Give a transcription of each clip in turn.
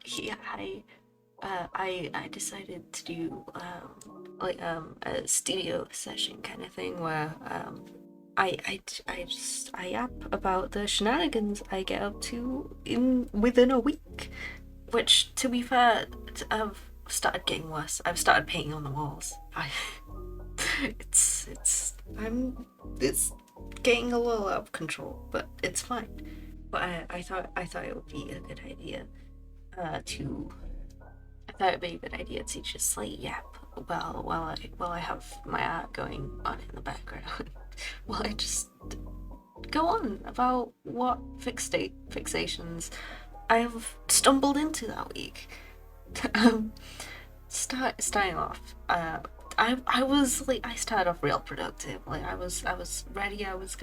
Yeah, I decided to do a studio session kind of thing where I yap about the shenanigans I get up to in within a week, which to be fair, I've started getting worse. I've started painting on the walls. It's getting a little out of control, but it's fine. But I thought it would be a good idea to I thought it'd be a good idea to just like yap while I have my art going on in the background. While I just go on about what fixations I have stumbled into that week. um, starting off, I was like I started off real productive. Like I was ready. I was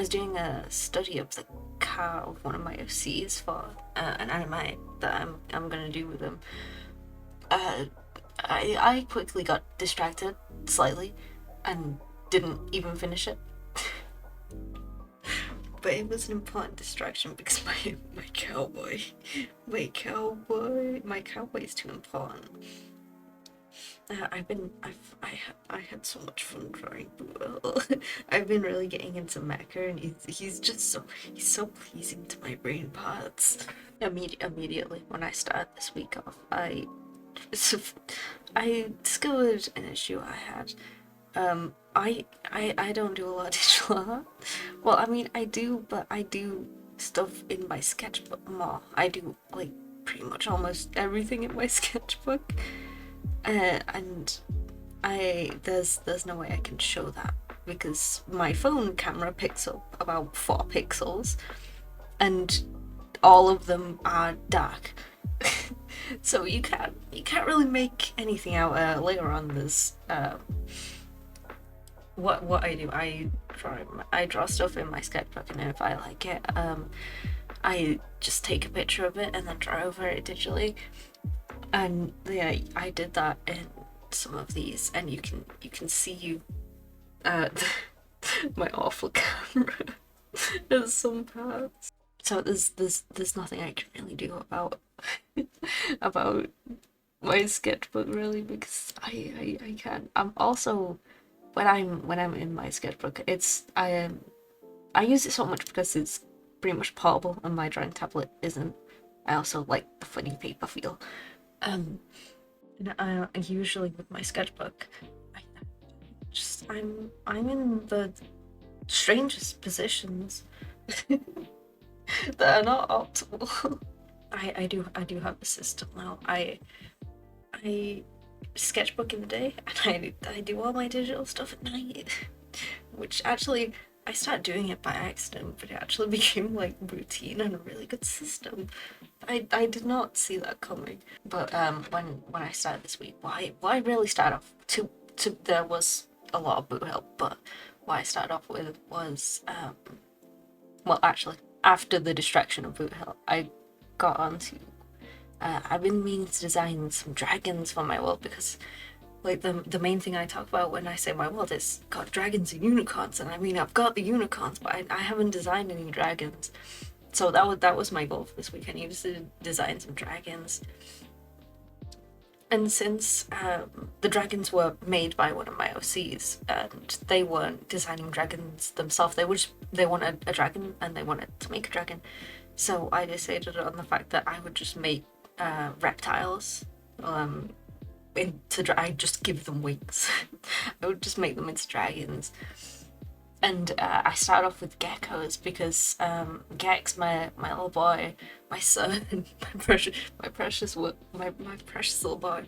doing a study of the car of one of my OCs for an anime that I'm gonna do with him. Uh, I quickly got distracted slightly and didn't even finish it. But it was an important distraction because my cowboy is too important. I had so much fun drawing Boo. I've been really getting into Mecha, and he's so pleasing to my brain parts. Immediately when I started this week off, I discovered an issue I had. I don't do a lot of digital art. Well, I mean I do, but I do stuff in my sketchbook more. I do like pretty much almost everything in my sketchbook. And there's no way I can show that because my phone camera picks up about 4 pixels, and all of them are dark. So you can't really make anything out. Later on, there's what I do. I draw stuff in my sketchbook, and if I like it, I just take a picture of it and then draw over it digitally. And yeah, I did that in some of these, and you can see uh, my awful camera in some parts. So there's nothing I can really do about about my sketchbook really because I can't. I'm also when I'm in my sketchbook, I use it so much because it's pretty much portable and my drawing tablet isn't. I also like the funny paper feel. Um, and usually with my sketchbook, I I'm in the strangest positions that are not optimal. I do have a system now. I sketchbook in the day and I do all my digital stuff at night, which actually I started doing it by accident, but it actually became like routine and a really good system. I did not see that coming. But when I started this week, why I really started off to there was a lot of boot help, but what I started off with was well actually after the distraction of boot help, I got onto I've been meaning to design some dragons for my world because like the main thing I talk about when I say my world is got dragons and unicorns, and I mean I've got the unicorns, but I haven't designed any dragons. So that was my goal for this weekend. I used to design some dragons, and since the dragons were made by one of my OCs and they weren't designing dragons themselves, they wanted a dragon and they wanted to make a dragon. So I decided on the fact that I would just make reptiles. I just give them wings. I would just make them into dragons. And I started off with geckos because Gex, my little boy, my son, my precious little boy.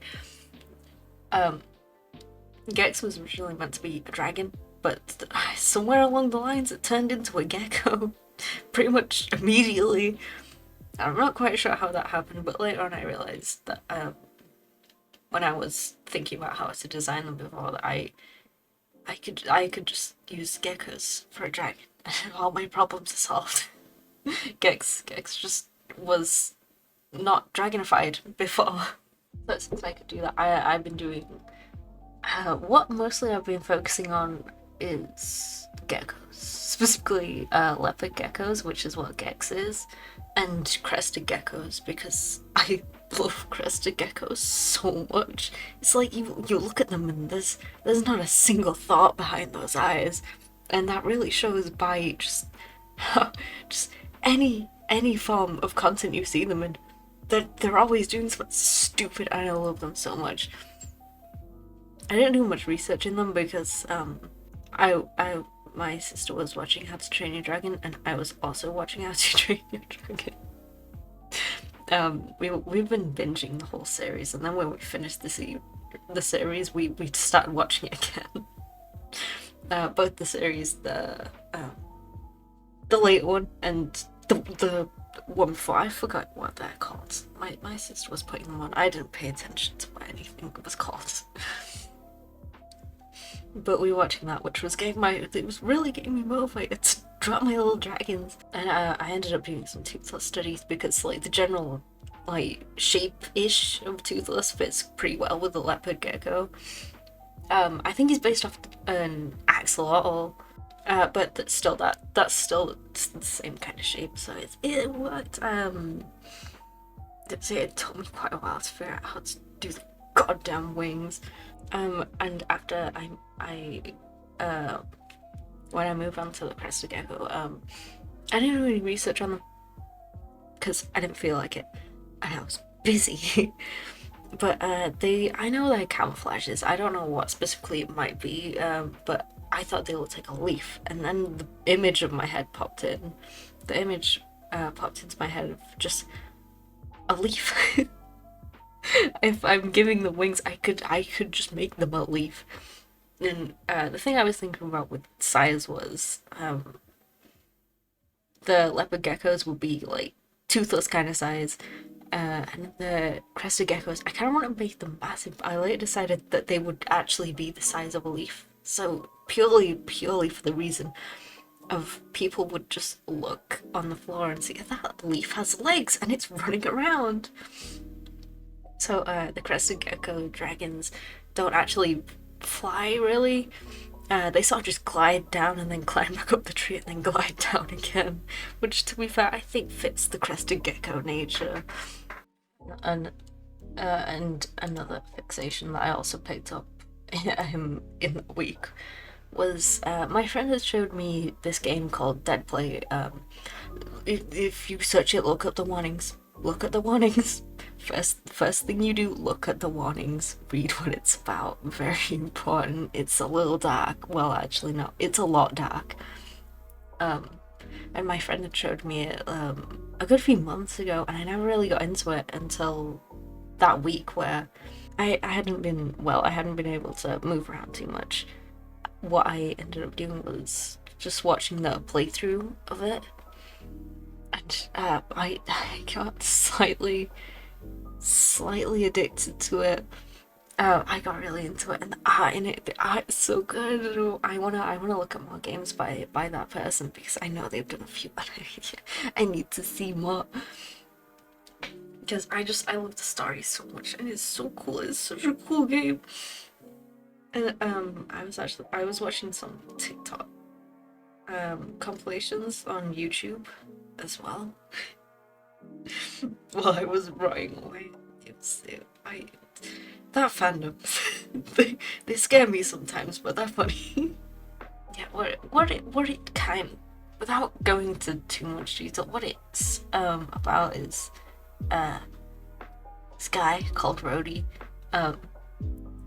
Gex was originally meant to be a dragon, but somewhere along the lines it turned into a gecko, pretty much immediately. I'm not quite sure how that happened, but later on I realized that when I was thinking about how to design them before, that I could just use geckos for a dragon, and all my problems are solved. Gex just was not dragonified before. But since I could do that, I've been doing what mostly I've been focusing on is geckos. specifically leopard geckos, which is what Gex is, and crested geckos, because I love crested geckos so much. It's like you look at them and there's not a single thought behind those eyes, and that really shows by just just any form of content you see them in. They're always doing something stupid, and I love them so much. I didn't do much research in them because I my sister was watching How to Train Your Dragon, and I was also watching How to Train Your Dragon. We've been binging the whole series, and then when we finished the series, we started watching it again. Both the series, the late one and the one before. I forgot what they're called. My sister was putting them on. I didn't pay attention to what anything was called. But we were watching that, which was it was really getting me motivated to drop my little dragons. And I ended up doing some Toothless studies because like the general like shape-ish of Toothless fits pretty well with the leopard gecko. I think he's based off an axolotl, but that's still the same kind of shape, so it worked. It took me quite a while to figure out how to do the goddamn wings. And after when I moved on to the crested gecko, I didn't do any research on them because I didn't feel like it, and I was busy. But I know they're camouflages. I don't know what specifically it might be, but I thought they looked like a leaf, and then the image of my head popped in. The image popped into my head of just a leaf. If I'm giving them wings, I could just make them a leaf. And the thing I was thinking about with size was the leopard geckos would be like toothless kind of size, and the crested geckos, I kind of want to make them massive, but I later decided that they would actually be the size of a leaf. So purely for the reason of people would just look on the floor and see that leaf has legs and it's running around. So the crested gecko dragons don't actually fly, really. They sort of just glide down and then climb back up the tree and then glide down again, which, to be fair, I think fits the crested gecko nature. And another fixation that I also picked up in the week was my friend has showed me this game called Dead Play. If you search it, look at the warnings. Look at the warnings. First thing you do, look at the warnings. Read what it's about. Very important. It's a little dark. Well, actually, no. It's a lot dark. And my friend had showed me it a good few months ago, and I never really got into it until that week where I hadn't been able to move around too much. What I ended up doing was just watching the playthrough of it. And I got slightly addicted to it. I got really into it, and the art in it, the art is so good. I wanna look at more games by that person because I know they've done a few, but I need to see more. Because I love the story so much, and it's so cool. It's such a cool game. And I was watching some TikTok compilations on YouTube as well while I was writing away. That fandom, they scare me sometimes, but they're funny. Yeah, what it kind, without going into too much detail, what it's about is this guy called Rhodey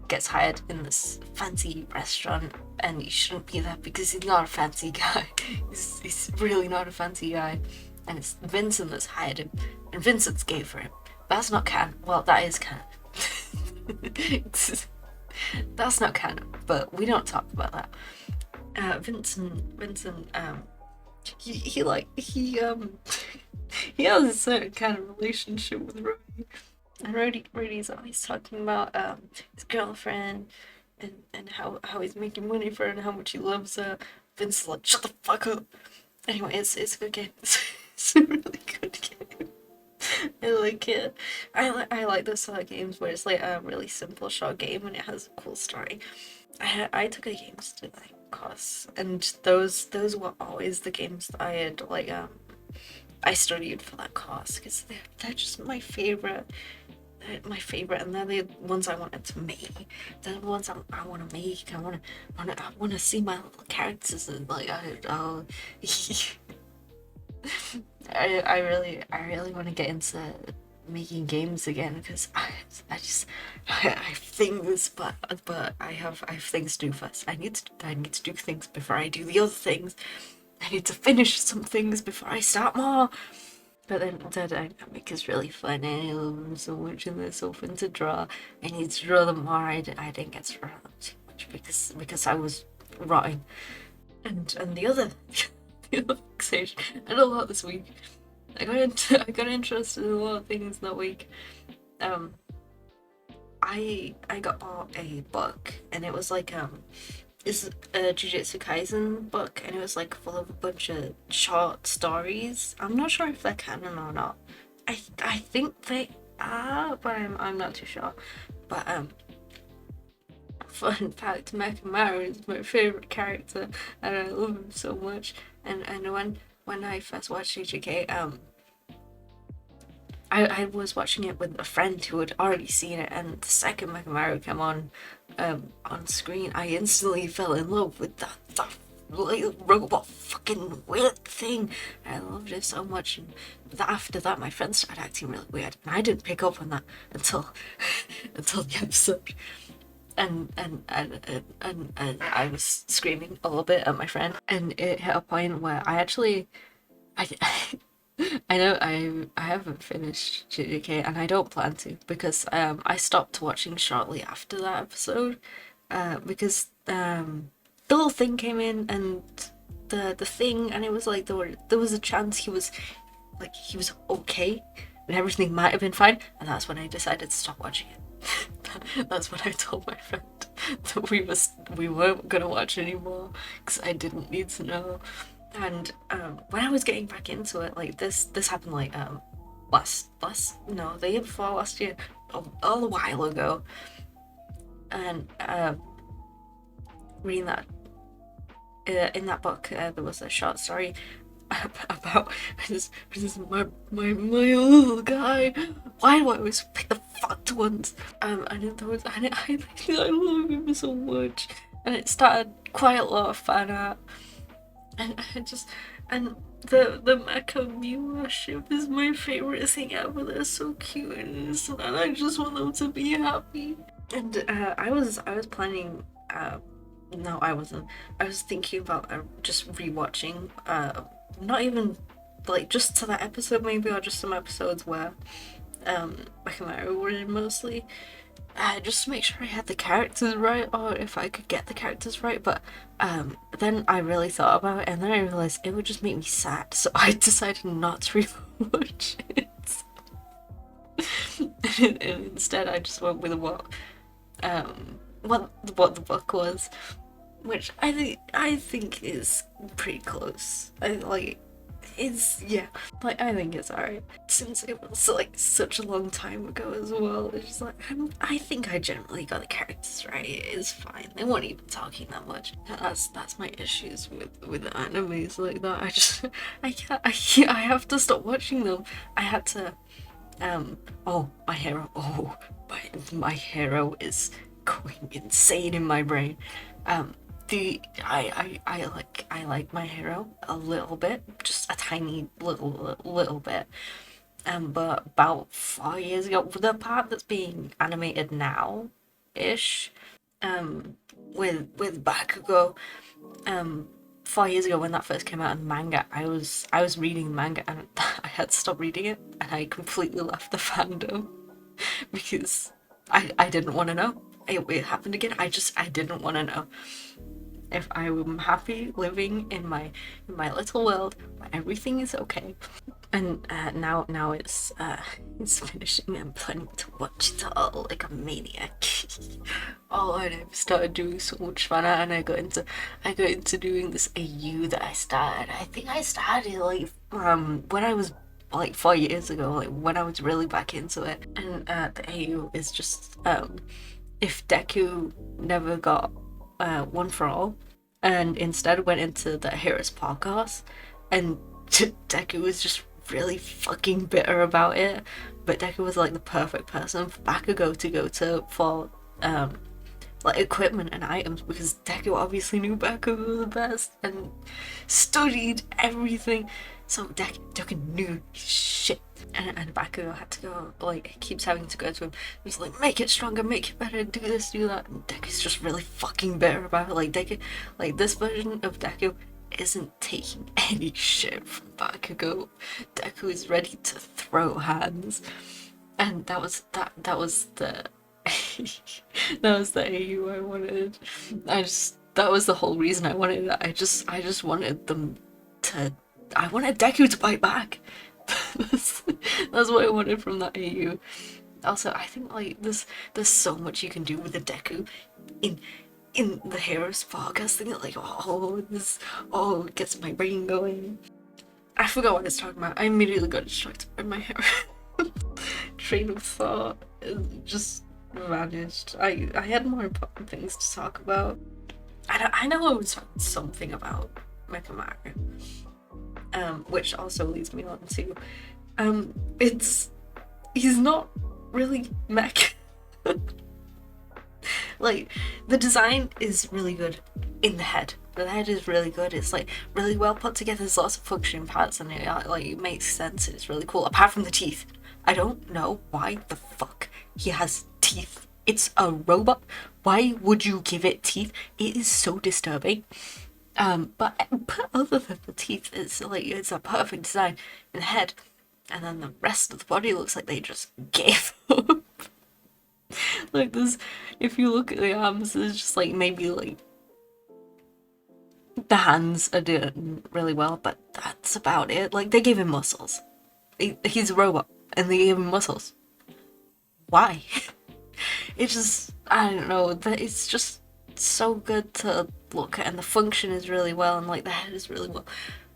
gets hired in this fancy restaurant, and he shouldn't be there because he's not a fancy guy. He's really not a fancy guy, and it's Vincent that's hired him, and Vincent's gay for him. That's not canon. Well, that is canon. That's not canon, but we don't talk about that. Vincent, he has a certain kind of relationship with Rhodey. And Rhodey's always talking about his girlfriend and how he's making money for her and how much he loves her. Vince's like, shut the fuck up. Anyway, it's a good game. It's a really good game. I like it. I like those sort of games where it's like a really simple short game and it has a cool story. I took a games to like course. And those were always the games that I had like I studied for that course because they're just my favorite. My favorite, and they're the ones I wanted to make. They're the ones I want to make. I want to see my little characters, and like I really want to get into making games again because I have things, but I have things to do first. I need to do things before I do the other things. I need to finish some things before I start more. But then the dynamic is really fun, and I love them so much, and they're so fun to draw. I need to draw them more. I didn't get to draw them too much because I was rotting. And the other the other fixation, I did a lot this week. I got interested in a lot of things that week. I got bought a book, and it was like it's a Jujutsu Kaisen book, and it was like full of a bunch of short stories. I'm not sure if they're canon or not. I think they are, but I'm not too sure. But fun fact, Mekamaru is my favorite character, and I love him so much. And when I first watched JJK, I was watching it with a friend who had already seen it, and the second Mekamaru came on screen, I instantly fell in love with that little robot fucking weird thing. I loved it so much, and after that, my friend started acting really weird, and I didn't pick up on that until until the episode. And I was screaming a little bit at my friend, and it hit a point where I I know I haven't finished JJK, and I don't plan to because I stopped watching shortly after that episode because the little thing came in, and the thing, and it was like there was a chance he was okay and everything might have been fine, and that's when I decided to stop watching it. That's when I told my friend that we weren't gonna watch anymore because I didn't need to know. And when I was getting back into it, like this happened like the year before last year, a while ago, and reading that in that book, there was a short story about this my little guy. Why do I always pick the fucked ones? And there was, and I love him so much, and it started quite a lot of fan art. And the Mecha Miwa ship is my favorite thing ever. They're so cute, and I just want them to be happy. And I was planning. No, I wasn't. I was thinking about just rewatching. Not even like just to that episode maybe, or just some episodes where Mekamaru were in mostly. Just to make sure I had the characters right, or if I could get the characters right, but then I really thought about it, and then I realised it would just make me sad, so I decided not to rewatch it. And instead I just went with what the book was, which I think is pretty close. I think it's alright. Since it was like such a long time ago as well, it's just like I think I generally got the characters right. It's fine. They weren't even talking that much. That's my issues with animes like that. I have to stop watching them. I had to my hero. My hero is going insane in my brain. I like my hero a little bit, just a tiny little bit. But about 4 years ago, the part that's being animated now, ish, with Bakugo, 4 years ago when that first came out in manga, I was reading manga, and I had to stop reading it, and I completely left the fandom because I didn't want to know. It happened again. I didn't want to know. If I am happy living in my little world where everything is okay. And now it's finishing. I'm planning to watch it all like a maniac. And I've started doing so much fun, and I got into doing this AU that I started. I think I started like when I was like 4 years ago, like when I was really back into it. And the AU is just if Deku never got one for all, and instead went into the Heroes podcast, and Deku was just really fucking bitter about it. But Deku was like the perfect person for Bakugo to go to for like equipment and items, because Deku obviously knew Bakugo the best and studied everything. So Deku knew his shit, and Bakugo had to go, like, he keeps having to go to him. He's like, make it stronger, make it better, do this, do that. And Deku's just really fucking bitter about it. Like, Deku, like, this version of Deku isn't taking any shit from Bakugo. Deku is ready to throw hands, and that was the that was the AU I wanted. That was the whole reason I wanted it. I just wanted them to. I wanted Deku to bite back. that's what I wanted from that AU. Also, I think like there's so much you can do with a Deku in the Heroes podcast thing. Like, it gets my brain going. I forgot what I was talking about. I immediately got distracted by my hair. Train of thought just vanished. I had more important things to talk about. I know I was talking something about Mecha Mario, which also leads me on to he's not really mech. Like, the design is really good in the head. The head is really good. It's like really well put together. There's lots of functioning parts, and it makes sense. It's really cool. Apart from the teeth, I don't know why the fuck he has teeth. It's a robot. Why would you give it teeth? It is so disturbing. But other than the teeth, it's a perfect design in the head, and then the rest of the body looks like they just gave up. Like, this, if you look at the arms, there's just like maybe like the hands are doing really well, but that's about it. Like, they gave him muscles. He's a robot, and they gave him muscles. Why? It's just, I don't know, it's just so good to look at, and the function is really well, and like the head is really well.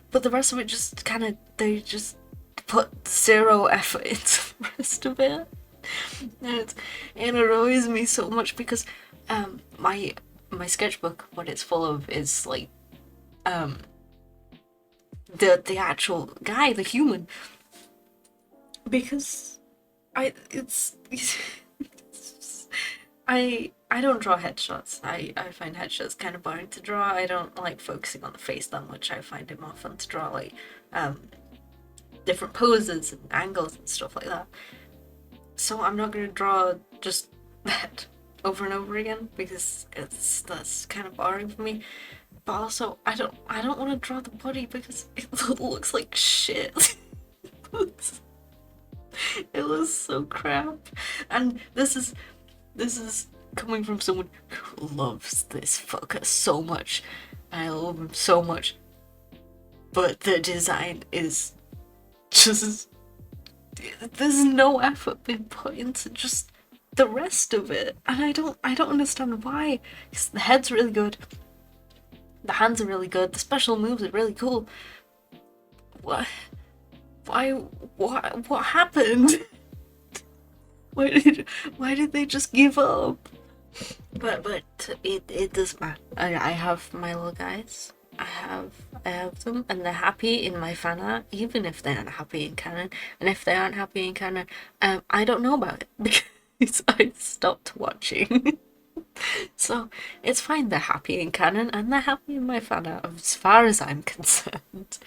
But the rest of it just kind of, they just put zero effort into the rest of it. And it annoys me so much because my sketchbook, what it's full of is like the actual guy, the human, because I don't draw headshots. I find headshots kind of boring to draw. I don't like focusing on the face that much. I find it more fun to draw like different poses and angles and stuff like that. So I'm not gonna draw just that over and over again because that's kind of boring for me. But also, I don't want to draw the body because it looks like shit. It looks so crap. And this is coming from someone who loves this fucker so much. I love him so much. But the design is just, there's no effort being put into just the rest of it, and I don't understand why. Because the head's really good, the hands are really good, the special moves are really cool. What happened? Why did they just give up? But it doesn't matter. I have my little guys. I have them, and they're happy in my fan art, even if they aren't happy in canon. And if they aren't happy in canon, I don't know about it because I stopped watching. So it's fine. They're happy in canon, and they're happy in my fan art, as far as I'm concerned.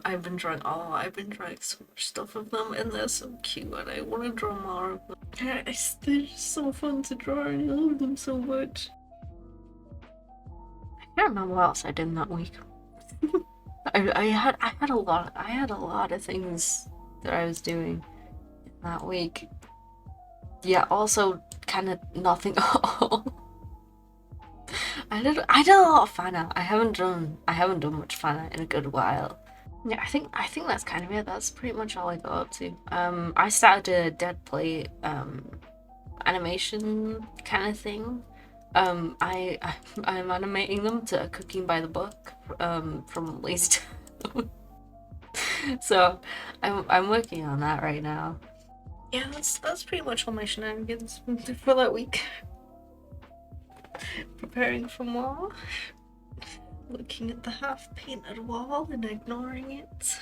I've been drawing so much stuff of them, and they're so cute, and I want to draw more of them. They're just so fun to draw, and I love them so much. I can't remember what else I did in that week. I had a lot of things that I was doing in that week. Yeah, also kind of nothing at all. I did a lot of fan art. I haven't done much fan art in a good while. Yeah, I think that's kind of it. That's pretty much all I got up to. I started a Dead Play animation kind of thing. I'm animating them to Cooking by the Book from Lazy Town. So I'm working on that right now. Yeah, that's pretty much all my shenanigans for that week. Preparing for more. looking at the half painted wall and ignoring it.